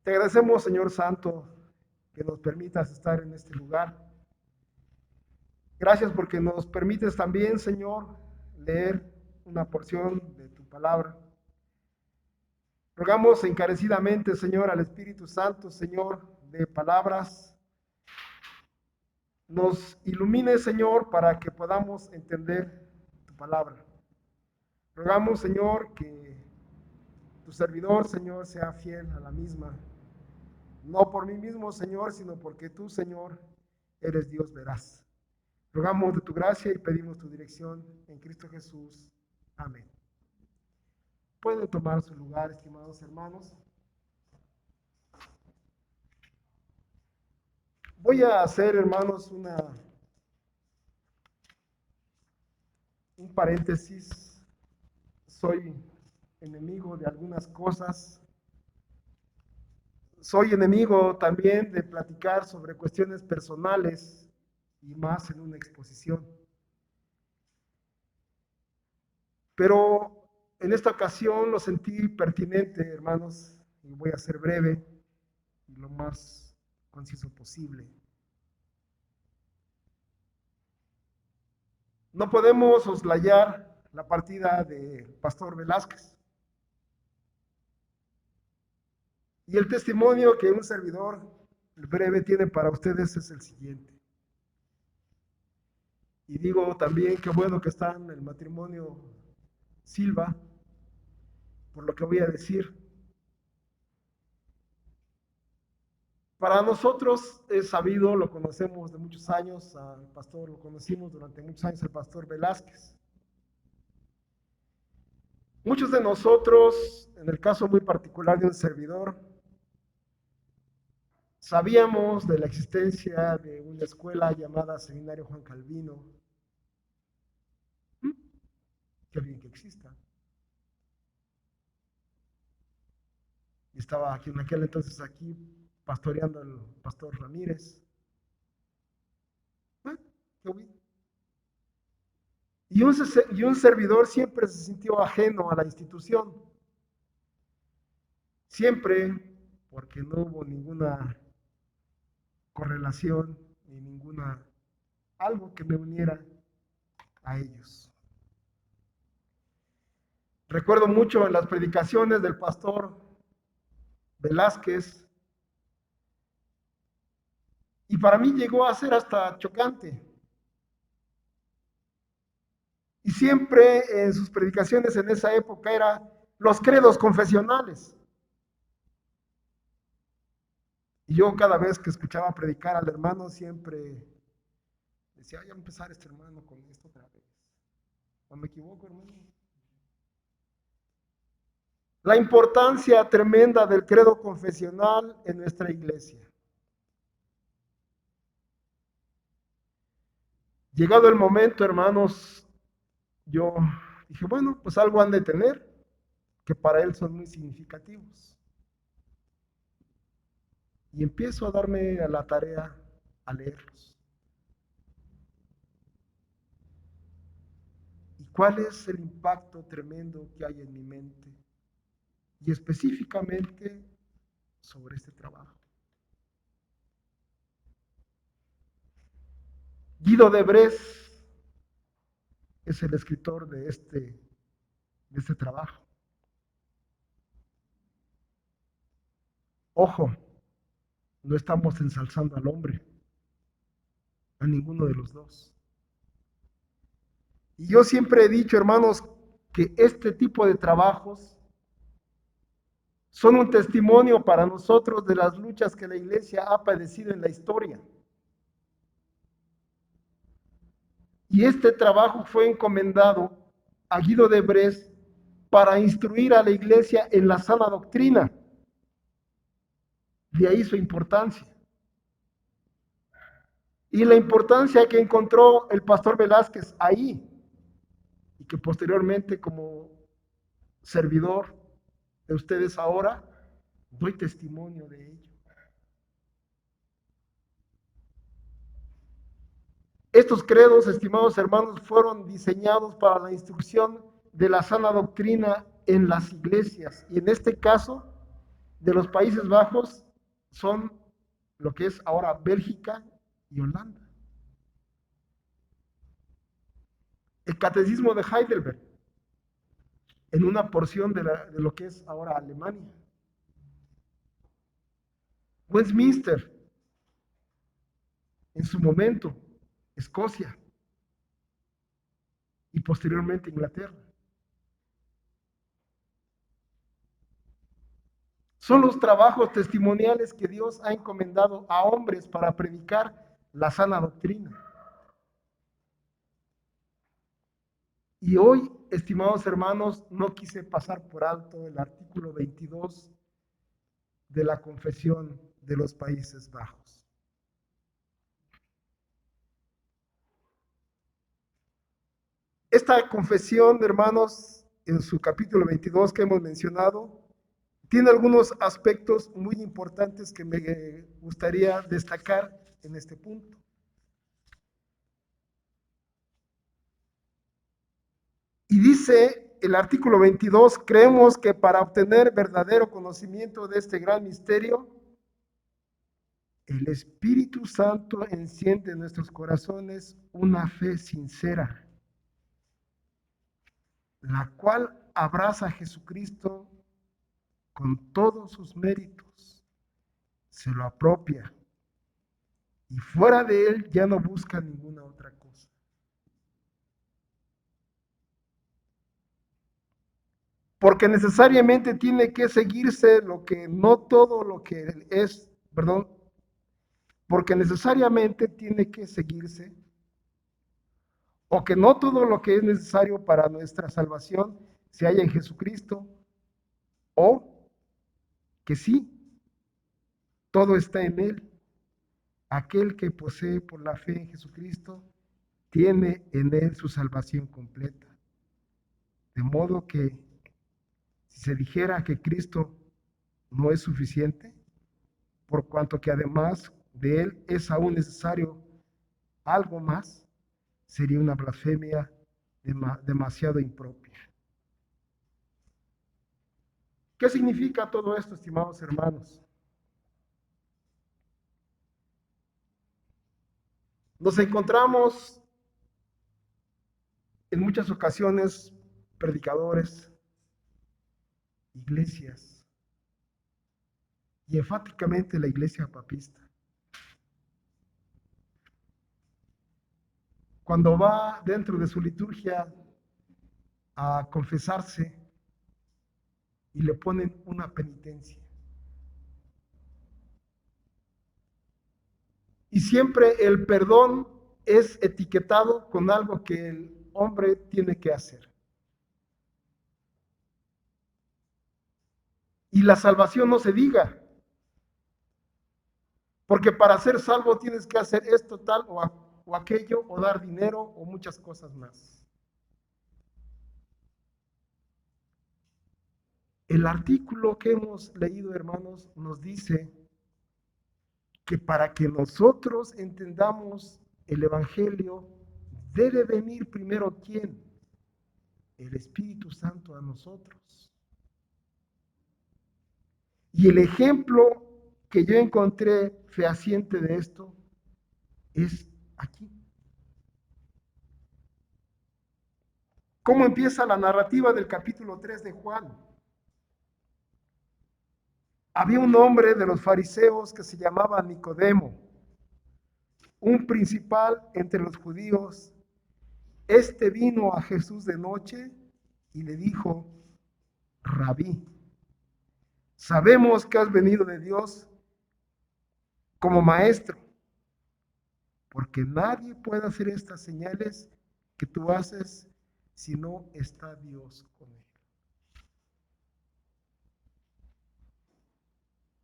Te agradecemos, Señor Santo, que nos permitas estar en este lugar. Gracias porque nos permites también, Señor, leer una porción de tu palabra. Rogamos encarecidamente, Señor, al Espíritu Santo, Señor, de palabras, nos ilumine, Señor, para que podamos entender tu palabra. Rogamos, Señor, que tu servidor, Señor, sea fiel a la misma. No por mí mismo, Señor, sino porque tú, Señor, eres Dios veraz. Rogamos de tu gracia y pedimos tu dirección en Cristo Jesús. Amén. Pueden tomar su lugar, estimados hermanos. Voy a hacer, hermanos, un paréntesis. Soy enemigo de algunas cosas. Soy enemigo también de platicar sobre cuestiones personales y más en una exposición. Pero en esta ocasión lo sentí pertinente, hermanos, y voy a ser breve y lo más conciso posible. No podemos soslayar la partida del pastor Velázquez. Y el testimonio que un servidor breve tiene para ustedes es el siguiente. Y digo también que bueno que está en el matrimonio Silva, por lo que voy a decir. Para nosotros es sabido, lo conocemos de muchos años, al pastor lo conocimos durante muchos años, el pastor Velázquez. Muchos de nosotros, en el caso muy particular de un servidor, sabíamos de la existencia de una escuela llamada Seminario Juan Calvino. Qué bien que exista. Y estaba aquí en aquel entonces aquí pastoreando el pastor Ramírez. Qué bien. Y un servidor siempre se sintió ajeno a la institución. Siempre, porque no hubo ninguna correlación ni algo que me uniera a ellos. Recuerdo mucho en las predicaciones del pastor Velázquez, y para mí llegó a ser hasta chocante. Y siempre en sus predicaciones en esa época era los credos confesionales. Y yo cada vez que escuchaba predicar al hermano siempre decía, ya empezar este hermano con esto otra vez. ¿O me equivoco, hermano? La importancia tremenda del credo confesional en nuestra iglesia. Llegado el momento, hermanos, yo dije, bueno, pues algo han de tener, que para él son muy significativos. Y empiezo a darme a la tarea a leerlos. ¿Y cuál es el impacto tremendo que hay en mi mente? Y específicamente sobre este trabajo. Guido de Brès es el escritor de este trabajo. Ojo, no estamos ensalzando al hombre, a ninguno de los dos. Y yo siempre he dicho, hermanos, que este tipo de trabajos son un testimonio para nosotros de las luchas que la iglesia ha padecido en la historia. Y este trabajo fue encomendado a Guido de Brès para instruir a la iglesia en la sana doctrina. De ahí su importancia. Y la importancia que encontró el pastor Velázquez ahí, y que posteriormente como servidor de ustedes ahora, doy testimonio de ello. Estos credos, estimados hermanos, fueron diseñados para la instrucción de la sana doctrina en las iglesias, y en este caso, de los Países Bajos son lo que es ahora Bélgica y Holanda. El Catecismo de Heidelberg, en una porción de lo que es ahora Alemania. Westminster, en su momento, Escocia, y posteriormente Inglaterra. Son los trabajos testimoniales que Dios ha encomendado a hombres para predicar la sana doctrina. Y hoy, estimados hermanos, no quise pasar por alto el artículo 22 de la Confesión de los Países Bajos. Esta confesión, hermanos, en su capítulo 22 que hemos mencionado, tiene algunos aspectos muy importantes que me gustaría destacar en este punto. Y dice el artículo 22, creemos que para obtener verdadero conocimiento de este gran misterio, el Espíritu Santo enciende en nuestros corazones una fe sincera, la cual abraza a Jesucristo con todos sus méritos, se lo apropia y fuera de él ya no busca ninguna otra cosa. Porque necesariamente tiene que seguirse lo que no todo lo que es, perdón, porque necesariamente tiene que seguirse o que no todo lo que es necesario para nuestra salvación se halla en Jesucristo, o que sí, todo está en Él. Aquel que posee por la fe en Jesucristo tiene en Él su salvación completa. De modo que si se dijera que Cristo no es suficiente, por cuanto que además de Él es aún necesario algo más, sería una blasfemia demasiado impropia. ¿Qué significa todo esto, estimados hermanos? Nos encontramos en muchas ocasiones predicadores, iglesias, y enfáticamente la iglesia papista. Cuando va dentro de su liturgia a confesarse y le ponen una penitencia. Y siempre el perdón es etiquetado con algo que el hombre tiene que hacer. Y la salvación no se diga. Porque para ser salvo tienes que hacer esto, tal o aquello, o dar dinero, o muchas cosas más. El artículo que hemos leído, hermanos, nos dice que para que nosotros entendamos el Evangelio, debe venir primero ¿quién? El Espíritu Santo a nosotros. Y el ejemplo que yo encontré fehaciente de esto es aquí. ¿Cómo empieza la narrativa del capítulo 3 de Juan? Había un hombre de los fariseos que se llamaba Nicodemo, un principal entre los judíos. Este vino a Jesús de noche y le dijo: Rabí, sabemos que has venido de Dios como maestro, porque nadie puede hacer estas señales que tú haces si no está Dios con él.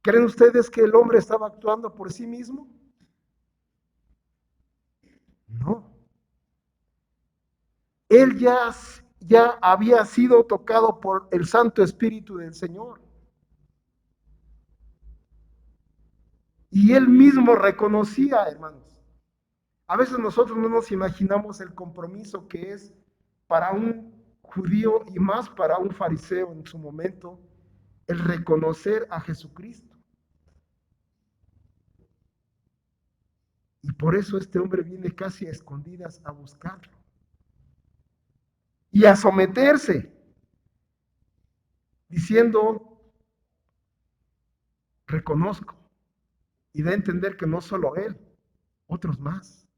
¿Creen ustedes que el hombre estaba actuando por sí mismo? No. Él ya había sido tocado por el Santo Espíritu del Señor. Y él mismo reconocía, hermanos. A veces nosotros no nos imaginamos el compromiso que es para un judío y más para un fariseo en su momento el reconocer a Jesucristo. Y por eso este hombre viene casi a escondidas a buscarlo y a someterse, diciendo, reconozco, y da a entender que no solo él, otros más.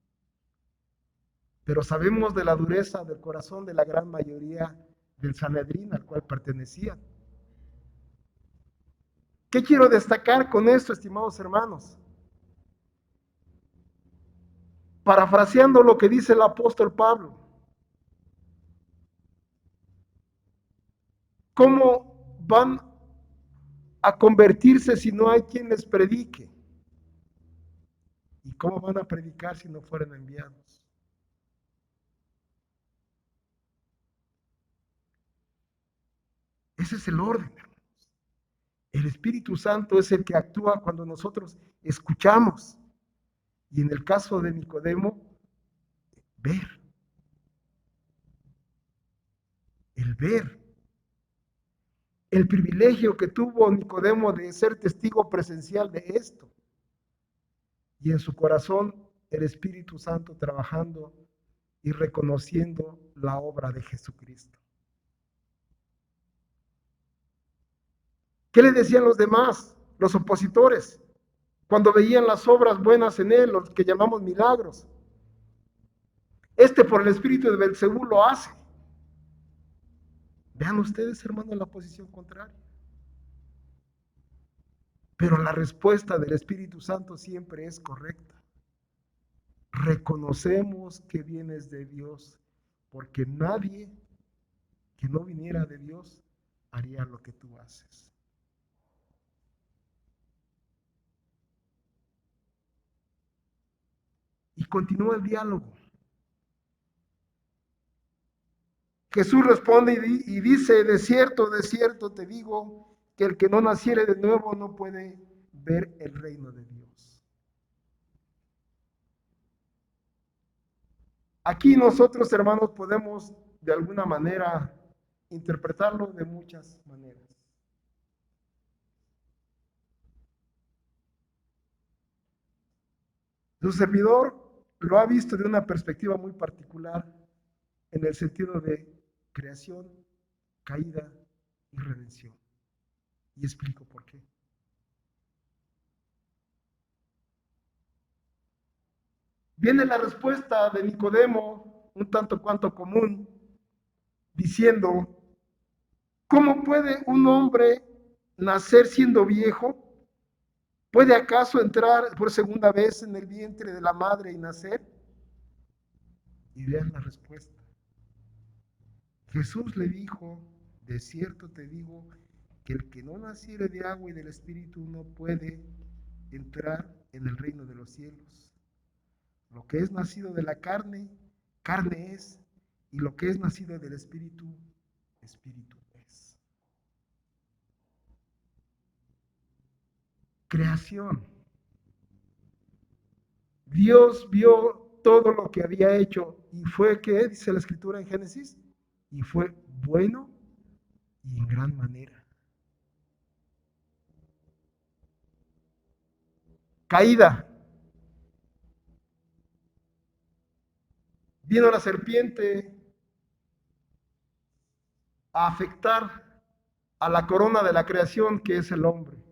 Pero sabemos de la dureza del corazón de la gran mayoría del Sanedrín al cual pertenecían. ¿Qué quiero destacar con esto, estimados hermanos? Parafraseando lo que dice el apóstol Pablo, ¿cómo van a convertirse si no hay quien les predique? ¿Y cómo van a predicar si no fueran enviados? Ese es el orden, hermanos. El Espíritu Santo es el que actúa cuando nosotros escuchamos. Y en el caso de Nicodemo, ver. El ver. El privilegio que tuvo Nicodemo de ser testigo presencial de esto. Y en su corazón el Espíritu Santo trabajando y reconociendo la obra de Jesucristo. ¿Qué le decían los demás, los opositores, cuando veían las obras buenas en él, los que llamamos milagros? Este por el espíritu de Belzebú lo hace. Vean ustedes, hermanos, la posición contraria. Pero la respuesta del Espíritu Santo siempre es correcta. Reconocemos que vienes de Dios, porque nadie que no viniera de Dios haría lo que tú haces. Y continúa el diálogo. Jesús responde y dice, de cierto te digo, que el que no naciere de nuevo no puede ver el reino de Dios. Aquí nosotros, hermanos, podemos de alguna manera interpretarlo de muchas maneras. Su servidor lo ha visto de una perspectiva muy particular en el sentido de creación, caída y redención. Y explico por qué. Viene la respuesta de Nicodemo, un tanto cuanto común, diciendo, ¿cómo puede un hombre nacer siendo viejo? ¿Puede acaso entrar por segunda vez en el vientre de la madre y nacer? Y vean la respuesta. Jesús le dijo, de cierto te digo, que el que no naciere de agua y del Espíritu no puede entrar en el reino de los cielos. Lo que es nacido de la carne, carne es, y lo que es nacido del Espíritu, Espíritu es. Creación. Dios vio todo lo que había hecho y fue, ¿qué dice la Escritura en Génesis? Y fue bueno y en gran manera. Caída. Vino la serpiente a afectar a la corona de la creación que es el hombre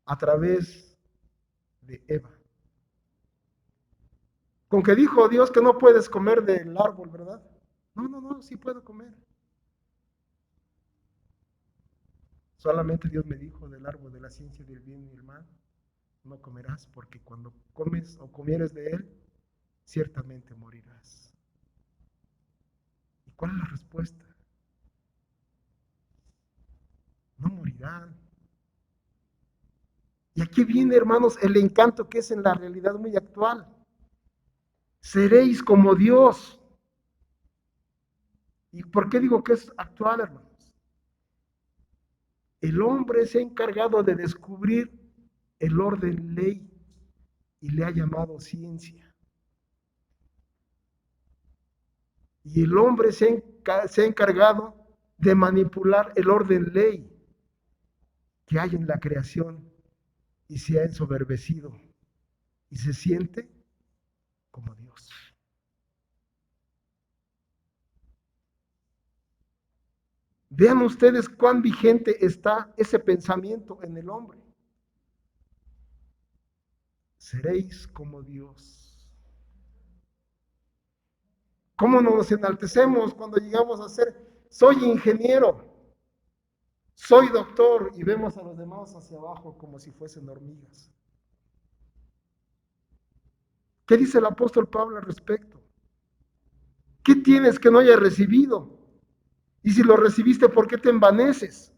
a través de Eva. Con que dijo Dios que no puedes comer del árbol, ¿verdad? No, sí puedo comer. Solamente Dios me dijo del árbol de la ciencia del bien y el mal, no comerás, porque cuando comes o comieres de él, ciertamente morirás. ¿Y cuál es la respuesta? No morirán. Y aquí viene, hermanos, el encanto que es en la realidad muy actual. Seréis como Dios. ¿Y por qué digo que es actual, hermanos? El hombre se ha encargado de descubrir el orden ley y le ha llamado ciencia. Y el hombre se ha encargado de manipular el orden ley que hay en la creación y se ha ensoberbecido y se siente como Dios. Vean ustedes cuán vigente está ese pensamiento en el hombre. Seréis como Dios. ¿Cómo nos enaltecemos cuando llegamos a ser, soy ingeniero, soy doctor, y vemos a los demás hacia abajo como si fuesen hormigas? ¿Qué dice el apóstol Pablo al respecto? ¿Qué tienes que no hayas recibido? Y si lo recibiste, ¿por qué te envaneces?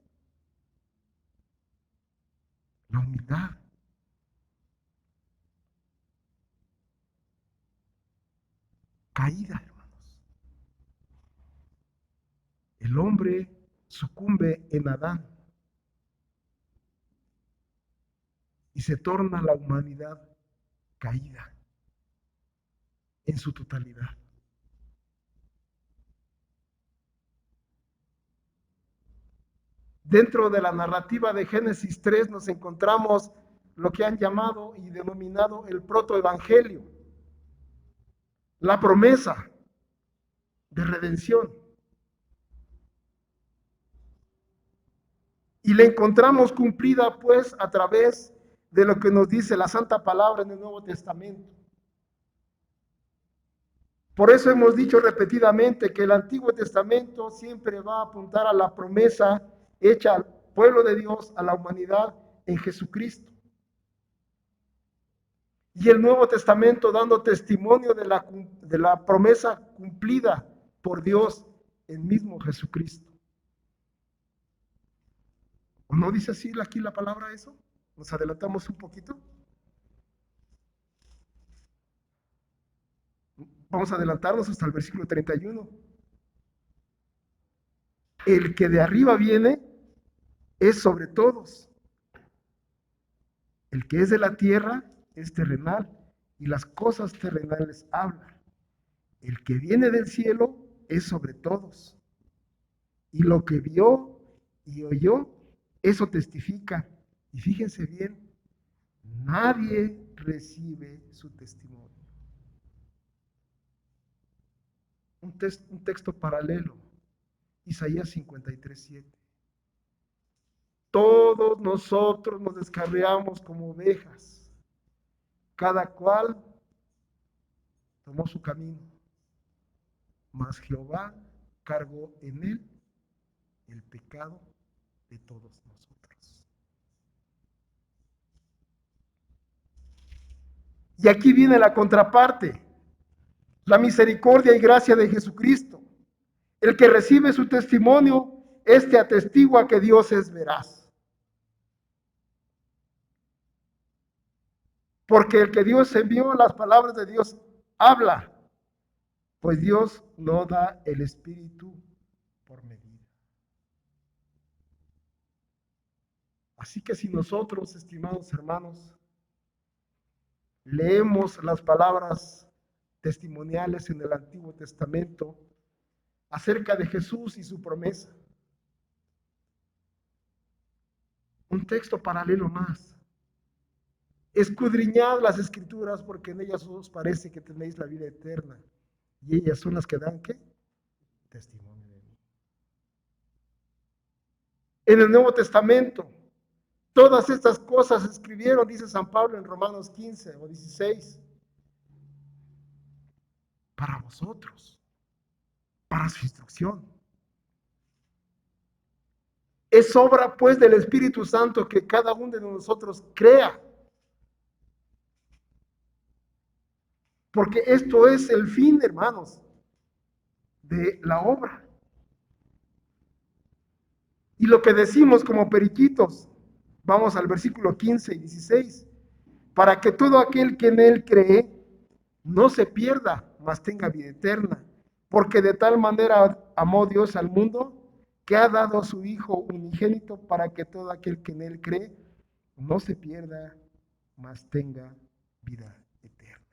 La humildad. Caída, hermanos. El hombre sucumbe en Adán y se torna la humanidad caída en su totalidad. Dentro de la narrativa de Génesis 3 nos encontramos lo que han llamado y denominado el protoevangelio, la promesa de redención. Y la encontramos cumplida pues a través de lo que nos dice la Santa Palabra en el Nuevo Testamento. Por eso hemos dicho repetidamente que el Antiguo Testamento siempre va a apuntar a la promesa hecha al pueblo de Dios, a la humanidad en Jesucristo. Y el Nuevo Testamento dando testimonio de la promesa cumplida por Dios en mismo Jesucristo. ¿O no dice así aquí la palabra eso? ¿Nos adelantamos un poquito? Vamos a adelantarnos hasta el versículo 31. El que de arriba viene es sobre todos. El que es de la tierra es terrenal y las cosas terrenales habla. El que viene del cielo es sobre todos. Y lo que vio y oyó, eso testifica. Y fíjense bien, nadie recibe su testimonio. Un texto paralelo, Isaías 53:7. Todos nosotros nos descarriamos como ovejas, cada cual tomó su camino, mas Jehová cargó en él el pecado de todos nosotros. Y aquí viene la contraparte, la misericordia y gracia de Jesucristo. El que recibe su testimonio, este atestigua que Dios es veraz. Porque el que Dios envió, las palabras de Dios habla, pues Dios no da el Espíritu por medida. Así que si nosotros, estimados hermanos, leemos las palabras testimoniales en el Antiguo Testamento acerca de Jesús y su promesa, un texto paralelo más. Escudriñad las Escrituras porque en ellas os parece que tenéis la vida eterna y ellas son las que dan ¿qué? Testimonio de mí. En el Nuevo Testamento, todas estas cosas escribieron, dice San Pablo en Romanos 15 o 16, para vosotros, para su instrucción. Es obra pues del Espíritu Santo que cada uno de nosotros crea. Porque esto es el fin, hermanos, de la obra. Y lo que decimos como periquitos, vamos al versículo 15 y 16, para que todo aquel que en él cree no se pierda, mas tenga vida eterna. Porque de tal manera amó Dios al mundo que ha dado a su Hijo unigénito para que todo aquel que en él cree no se pierda, mas tenga vida eterna.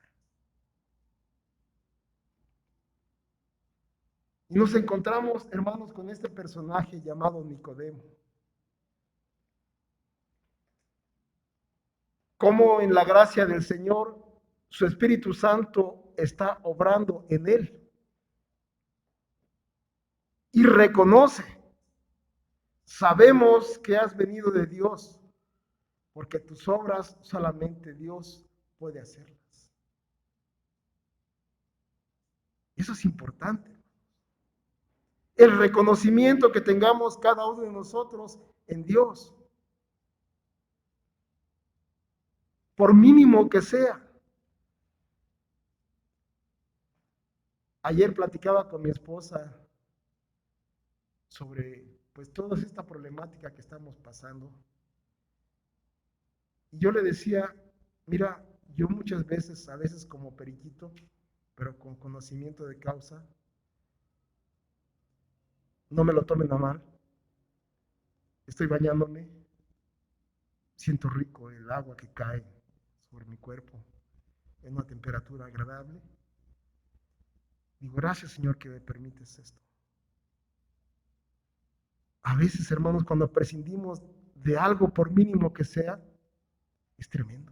Y nos encontramos, hermanos, con este personaje llamado Nicodemo. Cómo en la gracia del Señor, su Espíritu Santo está obrando en él. Y reconoce, sabemos que has venido de Dios, porque tus obras solamente Dios puede hacerlas. Eso es importante. El reconocimiento que tengamos cada uno de nosotros en Dios, por mínimo que sea. Ayer platicaba con mi esposa sobre pues toda esta problemática que estamos pasando. Y yo le decía, mira, yo muchas veces, a veces como periquito, pero con conocimiento de causa, no me lo tomen a mal, estoy bañándome, siento rico el agua que cae sobre mi cuerpo en una temperatura agradable. Digo, gracias Señor que me permites esto. A veces, hermanos, cuando prescindimos de algo por mínimo que sea, es tremendo.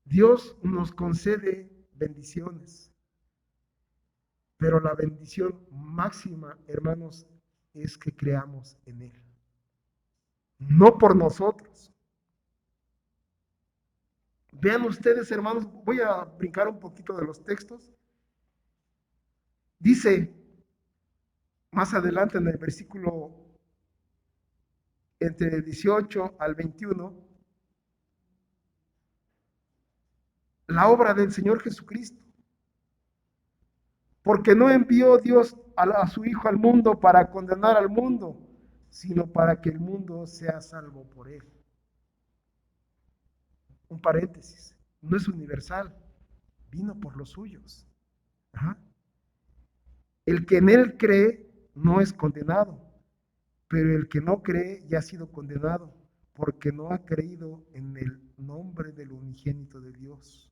Dios nos concede bendiciones, pero la bendición máxima, hermanos, es que creamos en Él. No por nosotros. Vean ustedes, hermanos, voy a brincar un poquito de los textos. Dice más adelante en el versículo entre el 18 al 21, la obra del Señor Jesucristo. Porque no envió Dios a su Hijo al mundo para condenar al mundo, sino para que el mundo sea salvo por Él. Un paréntesis, no es universal, vino por los suyos. Ajá. El que en Él cree no es condenado, pero el que no cree ya ha sido condenado, porque no ha creído en el nombre del unigénito de Dios.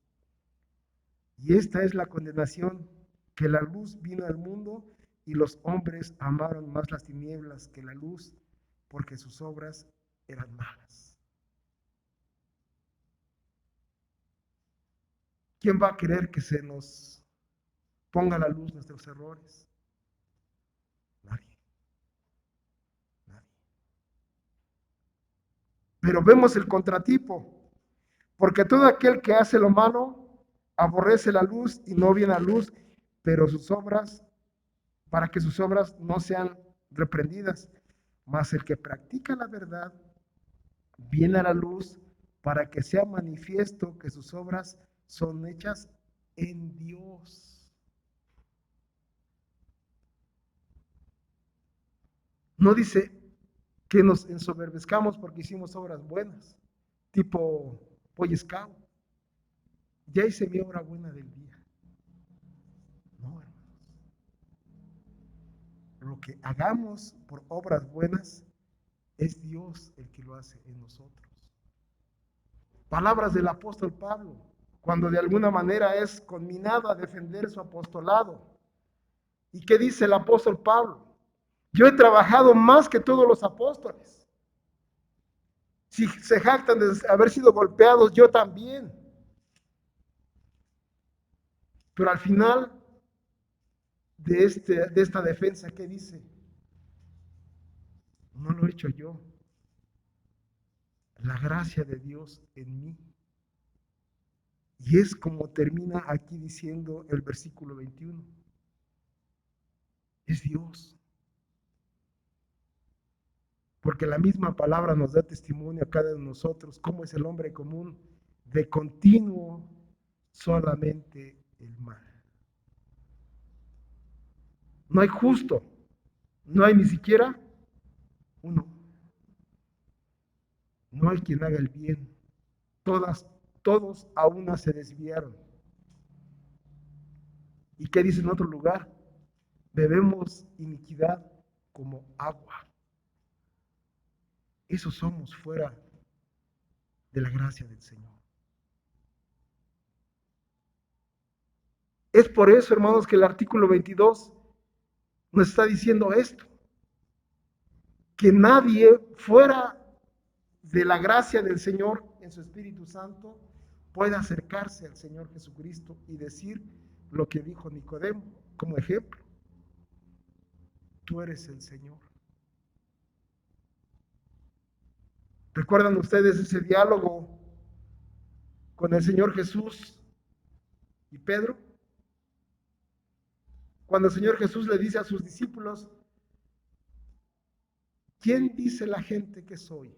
Y esta es la condenación, que la luz vino al mundo y los hombres amaron más las tinieblas que la luz, porque sus obras eran malas. ¿Quién va a querer que se nos ponga a la luz nuestros errores? Nadie, nadie. Pero vemos el contratipo, porque todo aquel que hace lo malo aborrece la luz y no viene a luz, pero sus obras, para que sus obras no sean reprendidas. Mas el que practica la verdad viene a la luz para que sea manifiesto que sus obras son hechas en Dios. No dice que nos ensoberbezcamos porque hicimos obras buenas, tipo Boy Scout. Ya hice mi obra buena del día. No, hermanos. Lo que hagamos por obras buenas es Dios el que lo hace en nosotros. Palabras del apóstol Pablo, cuando de alguna manera es conminado a defender su apostolado. ¿Y qué dice el apóstol Pablo? Yo he trabajado más que todos los apóstoles. Si se jactan de haber sido golpeados, yo también. Pero al final de esta defensa, ¿qué dice? No lo he hecho yo. La gracia de Dios en mí. Y es como termina aquí diciendo el versículo 21. Es Dios. Porque la misma palabra nos da testimonio a cada uno de nosotros cómo es el hombre común, de continuo solamente el mal. No hay justo, no hay ni siquiera uno. No hay quien haga el bien. Todos a una se desviaron. ¿Y qué dice en otro lugar? Bebemos iniquidad como agua. Eso somos fuera de la gracia del Señor. Es por eso, hermanos, que el artículo 22 nos está diciendo esto, que nadie fuera de la gracia del Señor en su Espíritu Santo pueda acercarse al Señor Jesucristo y decir lo que dijo Nicodemo como ejemplo. Tú eres el Señor. ¿Recuerdan ustedes ese diálogo con el Señor Jesús y Pedro? Cuando el Señor Jesús le dice a sus discípulos, ¿quién dice la gente que soy?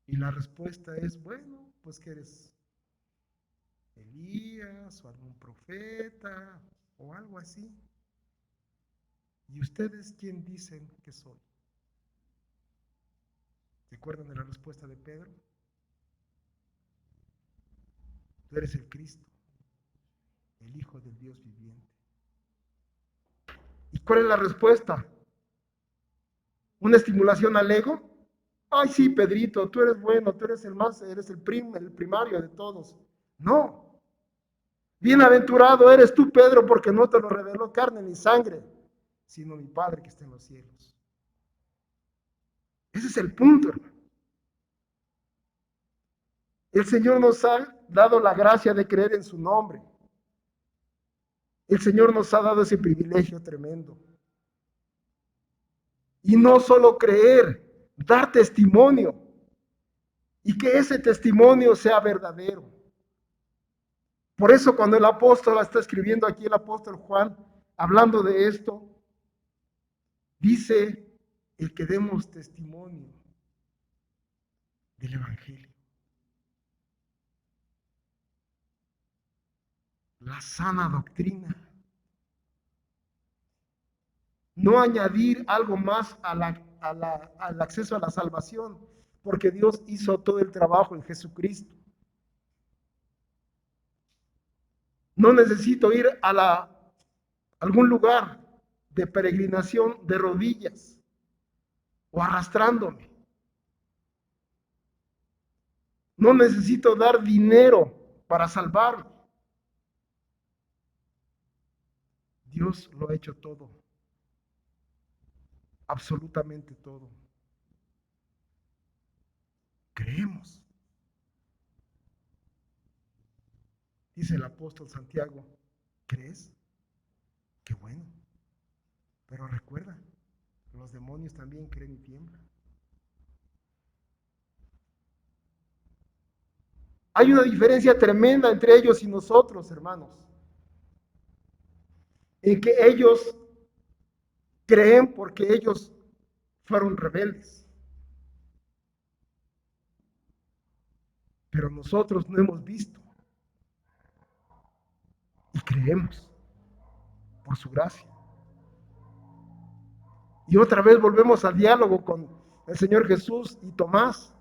Y la respuesta es, bueno, pues que eres Elías o algún profeta o algo así. ¿Y ustedes quién dicen que soy? ¿Se acuerdan de la respuesta de Pedro? Tú eres el Cristo, el Hijo del Dios viviente. ¿Y cuál es la respuesta? ¿Una estimulación al ego? Ay, sí, Pedrito, tú eres bueno, tú eres el primario de todos. No. Bienaventurado eres tú, Pedro, porque no te lo reveló carne ni sangre, sino mi Padre que está en los cielos. Ese es el punto, hermano. El Señor nos ha dado la gracia de creer en su nombre. El Señor nos ha dado ese privilegio tremendo. Y no solo creer, dar testimonio. Y que ese testimonio sea verdadero. Por eso cuando el apóstol está escribiendo aquí, el apóstol Juan, hablando de esto, dice el que demos testimonio del Evangelio. La sana doctrina. No añadir algo más al acceso a la salvación, porque Dios hizo todo el trabajo en Jesucristo. No necesito ir a algún lugar de peregrinación de rodillas o arrastrándome. No necesito dar dinero para salvarme. Dios lo ha hecho todo. Absolutamente todo. Creemos. Dice el apóstol Santiago, ¿crees? Qué bueno. Pero recuerda, los demonios también creen y tiemblan. Hay una diferencia tremenda entre ellos y nosotros, hermanos. En que ellos creen porque ellos fueron rebeldes. Pero nosotros no hemos visto. Y creemos por su gracia. Y otra vez volvemos al diálogo con el Señor Jesús y Tomás.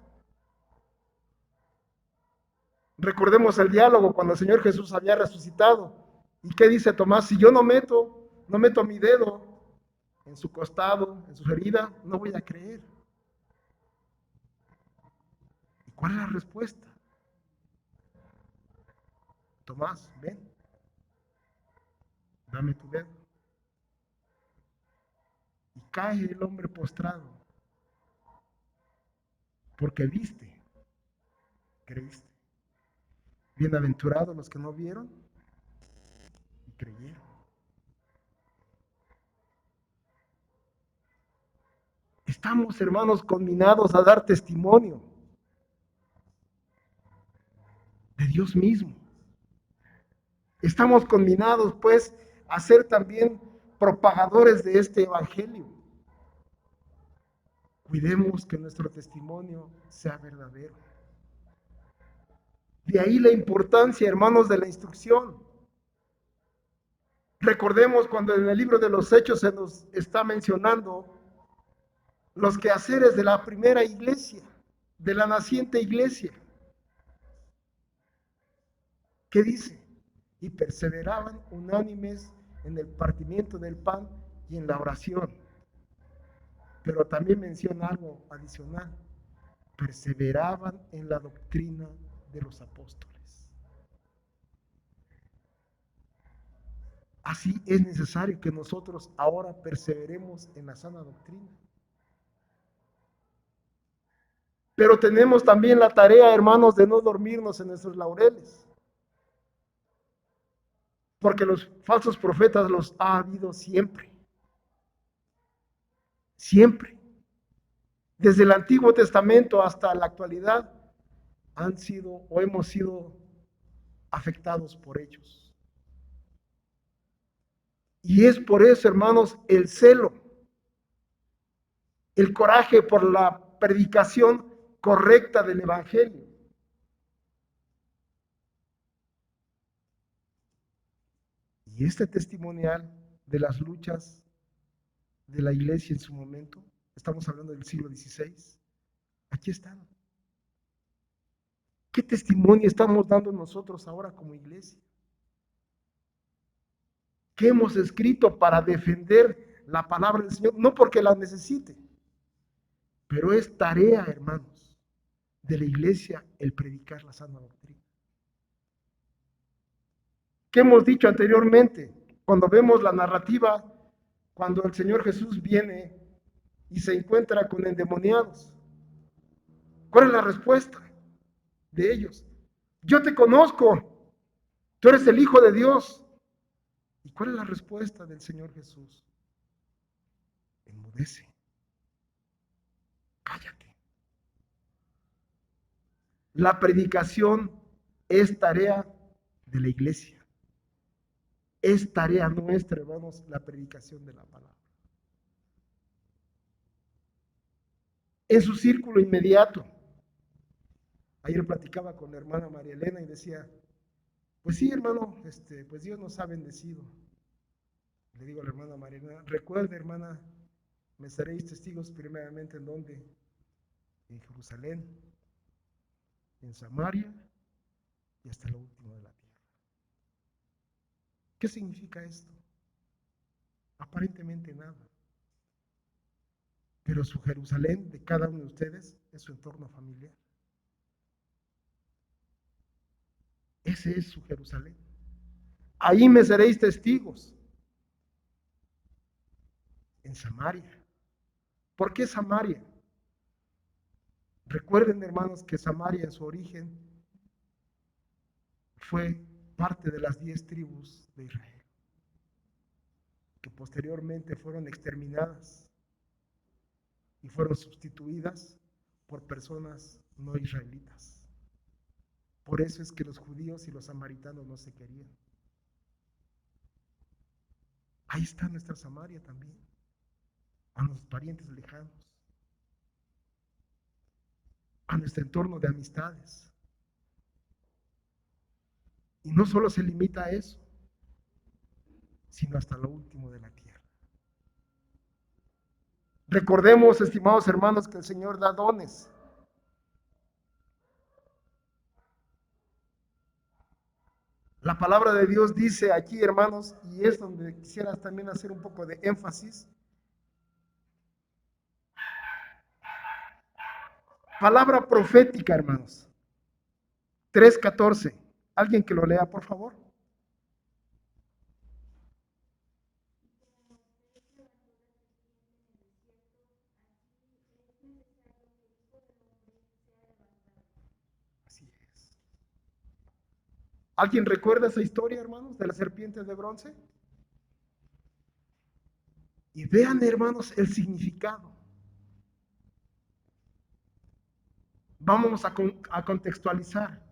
Recordemos el diálogo cuando el Señor Jesús había resucitado. ¿Y qué dice Tomás? Si yo no meto mi dedo en su costado, en su herida, no voy a creer. ¿Y cuál es la respuesta? Tomás, ven, dame tu dedo. Y cae el hombre postrado, porque viste, creíste. Bienaventurados los que no vieron y creyeron. Estamos, hermanos, conminados a dar testimonio de Dios mismo. Estamos conminados, pues, a ser también propagadores de este evangelio. Cuidemos que nuestro testimonio sea verdadero. De ahí la importancia, hermanos, de la instrucción. Recordemos cuando en el libro de los Hechos se nos está mencionando los quehaceres de la primera iglesia, de la naciente iglesia. ¿Qué dice? Y perseveraban unánimes en el partimiento del pan y en la oración. Pero también menciona algo adicional. Perseveraban en la doctrina de los apóstoles. Así es necesario que nosotros ahora perseveremos en la sana doctrina. Pero tenemos también la tarea, hermanos, de no dormirnos en nuestros laureles. Porque los falsos profetas los ha habido siempre. Siempre. Desde el Antiguo Testamento hasta la actualidad han sido o hemos sido afectados por ellos. Y es por eso, hermanos, el celo, el coraje por la predicación correcta del Evangelio. Y este testimonial de las luchas de la iglesia en su momento, estamos hablando del siglo XVI, aquí están. ¿Qué testimonio estamos dando nosotros ahora como iglesia? ¿Qué hemos escrito para defender la palabra del Señor? No porque la necesite, pero es tarea, hermanos, de la iglesia el predicar la sana doctrina. ¿Qué hemos dicho anteriormente? Cuando vemos la narrativa, cuando el Señor Jesús viene y se encuentra con endemoniados, ¿cuál es la respuesta de ellos? Yo te conozco, tú eres el Hijo de Dios. ¿Y cuál es la respuesta del Señor Jesús? Enmudece, cállate. La predicación es tarea de la iglesia. Es tarea nuestra, hermanos, la predicación de la palabra. En su círculo inmediato. Ayer platicaba con la hermana María Elena y decía, pues sí, hermano, pues Dios nos ha bendecido. Le digo a la hermana María Elena, recuerde, hermana, me seréis testigos primeramente en donde, en Jerusalén, en Samaria y hasta lo último de la tierra. ¿Qué significa esto? Aparentemente nada. Pero su Jerusalén de cada uno de ustedes es su entorno familiar. Ese es su Jerusalén. Ahí me seréis testigos. En Samaria. ¿Por qué Samaria? Recuerden, hermanos, que Samaria en su origen fue parte de las 10 tribus de Israel, que posteriormente fueron exterminadas y fueron sustituidas por personas no israelitas. Por eso es que los judíos y los samaritanos no se querían. Ahí está nuestra Samaria también, a nuestros parientes lejanos, a nuestro entorno de amistades. Y no solo se limita a eso, sino hasta lo último de la tierra. Recordemos, estimados hermanos, que el Señor da dones. La palabra de Dios dice aquí, hermanos, y es donde quisiera también hacer un poco de énfasis. Palabra profética, hermanos. 3:14. ¿Alguien que lo lea, por favor? Así es. ¿Alguien recuerda esa historia, hermanos, de las serpientes de bronce? Y vean, hermanos, el significado. Vamos a contextualizar.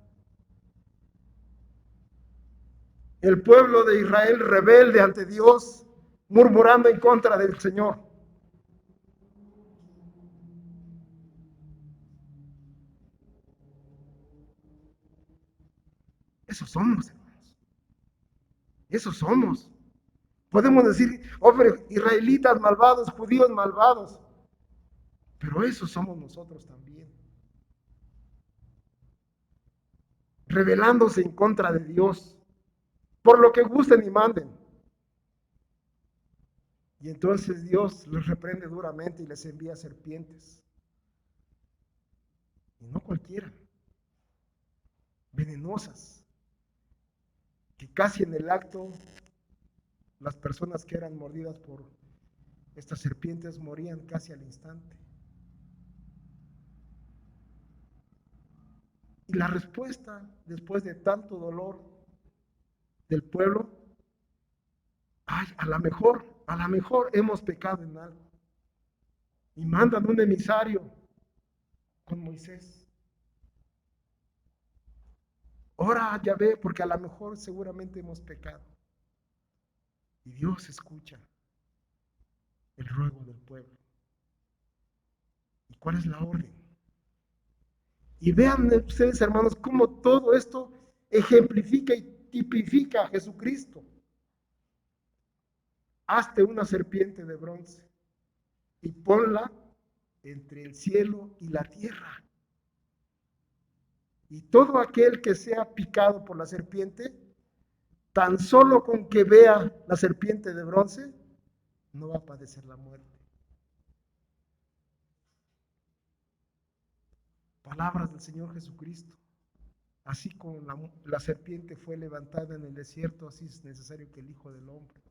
El pueblo de Israel rebelde ante Dios, murmurando en contra del Señor. Esos somos, hermanos. Esos somos. Podemos decir, hombre, israelitas malvados, judíos malvados. Pero esos somos nosotros también. Rebelándose en contra de Dios. Por lo que gusten y manden. Y entonces Dios los reprende duramente y les envía serpientes. Y no cualquiera. Venenosas. Que casi en el acto Las personas que eran mordidas por estas serpientes morían casi al instante. Y la respuesta, después de tanto dolor del pueblo, ay, a lo mejor hemos pecado en algo. Y mandan un emisario con Moisés. Ora a Yahvé, porque a lo mejor seguramente hemos pecado. Y Dios escucha el ruego del pueblo. ¿Y cuál es la orden? Y vean ustedes, hermanos, cómo todo esto ejemplifica y tipifica a Jesucristo. Hazte una serpiente de bronce y ponla entre el cielo y la tierra. Y todo aquel que sea picado por la serpiente, tan solo con que vea la serpiente de bronce, no va a padecer la muerte. Palabras del Señor Jesucristo. Así como la serpiente fue levantada en el desierto, así es necesario que el Hijo del Hombre,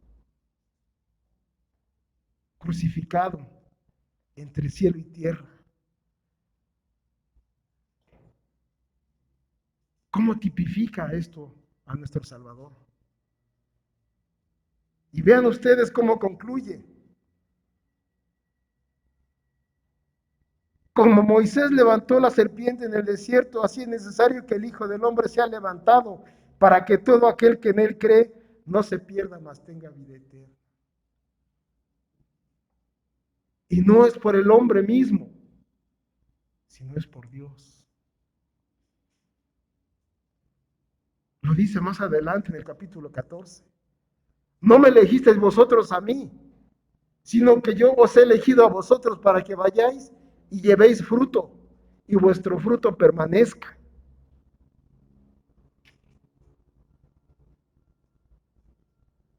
crucificado entre cielo y tierra. ¿Cómo tipifica esto a nuestro Salvador? Y vean ustedes cómo concluye. Como Moisés levantó la serpiente en el desierto, así es necesario que el Hijo del Hombre sea levantado para que todo aquel que en él cree no se pierda, mas tenga vida eterna. Y no es por el hombre mismo, sino es por Dios. Lo dice más adelante en el capítulo 14. No me elegisteis vosotros a mí, sino que yo os he elegido a vosotros para que vayáis y llevéis fruto, y vuestro fruto permanezca.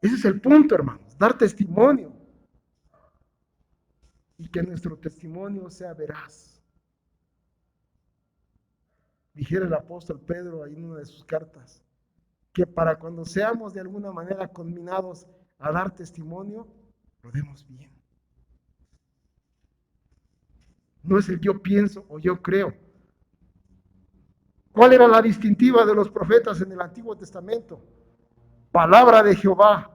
Ese es el punto, hermanos, dar testimonio. Y que nuestro testimonio sea veraz. Dijera el apóstol Pedro ahí en una de sus cartas, que para cuando seamos de alguna manera conminados a dar testimonio, lo demos bien. No es el yo pienso o yo creo. ¿Cuál era la distintiva de los profetas en el Antiguo Testamento? Palabra de Jehová.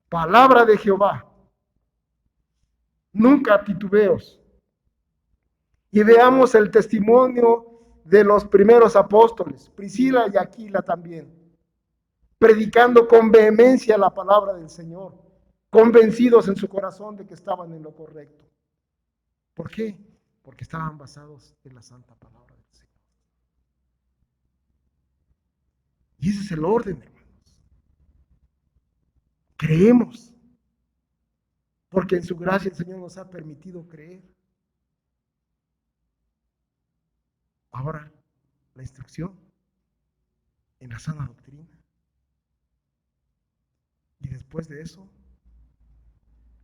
Palabra de Jehová. Nunca titubeos. Y veamos el testimonio de los primeros apóstoles, Priscila y Aquila también, predicando con vehemencia la palabra del Señor, convencidos en su corazón de que estaban en lo correcto. ¿Por qué? Porque estaban basados en la santa palabra del Señor. Y ese es el orden, hermanos. Creemos, porque en su gracia el Señor nos ha permitido creer. Ahora, la instrucción en la sana doctrina. Y después de eso,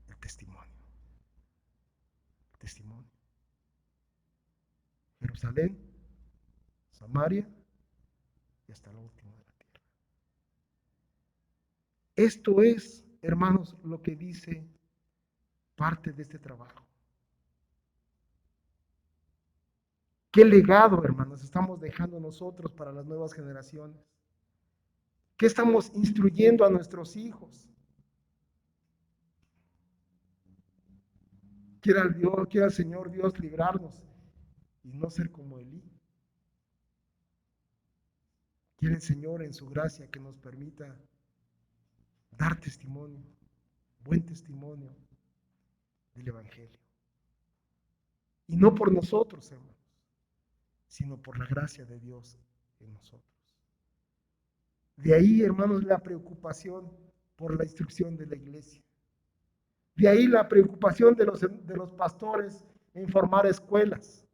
el testimonio. El testimonio. Jerusalén, Samaria y hasta lo último de la tierra. Esto es, hermanos, lo que dice parte de este trabajo. ¿Qué legado, hermanos, estamos dejando nosotros para las nuevas generaciones? ¿Qué estamos instruyendo a nuestros hijos? Quiera el Señor Dios librarnos y no ser como Elí. Quiere el Señor en su gracia que nos permita dar testimonio, buen testimonio del Evangelio. Y no por nosotros, hermanos, sino por la gracia de Dios en nosotros. De ahí, hermanos, la preocupación por la instrucción de la iglesia. De ahí la preocupación de los pastores en formar escuelas.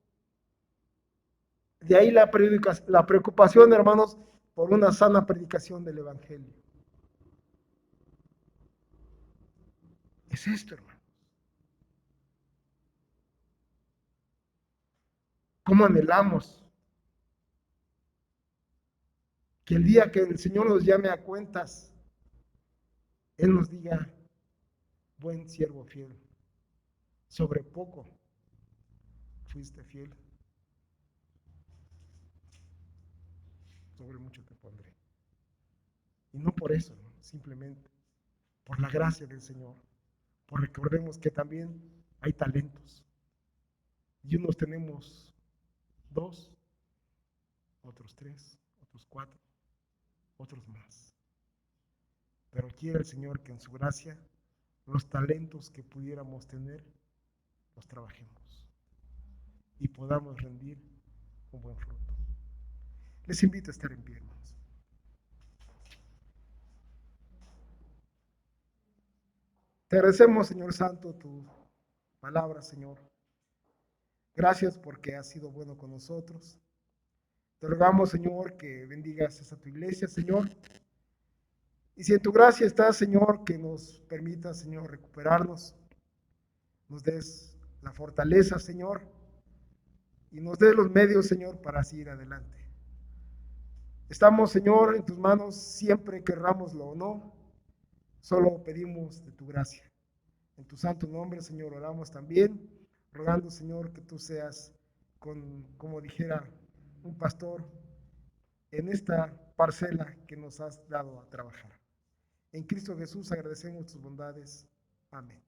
De ahí la preocupación, hermanos, por una sana predicación del Evangelio. Es esto, hermanos. ¿Cómo anhelamos Que el día que el Señor nos llame a cuentas, Él nos diga, buen siervo fiel, sobre poco fuiste fiel, sobre mucho te pondré. Y no por eso, ¿no? Simplemente por la gracia del Señor. Pues recordemos que también hay talentos. Y unos tenemos 2, otros 3, otros 4, otros más. Pero quiere el Señor que en su gracia los talentos que pudiéramos tener los trabajemos y podamos rendir un buen fruto. Les invito a estar en pie, hermanos. Te agradecemos, Señor Santo, tu palabra, Señor. Gracias porque has sido bueno con nosotros. Te rogamos, Señor, que bendigas a tu iglesia, Señor. Y si en tu gracia está, Señor, que nos permita, Señor, recuperarnos, nos des la fortaleza, Señor, y nos des los medios, Señor, para seguir adelante. Estamos, Señor, en tus manos siempre querrámoslo o no. Solo pedimos de tu gracia. En tu santo nombre, Señor, oramos también, rogando, Señor, que tú seas como dijera un pastor, en esta parcela que nos has dado a trabajar. En Cristo Jesús agradecemos tus bondades. Amén.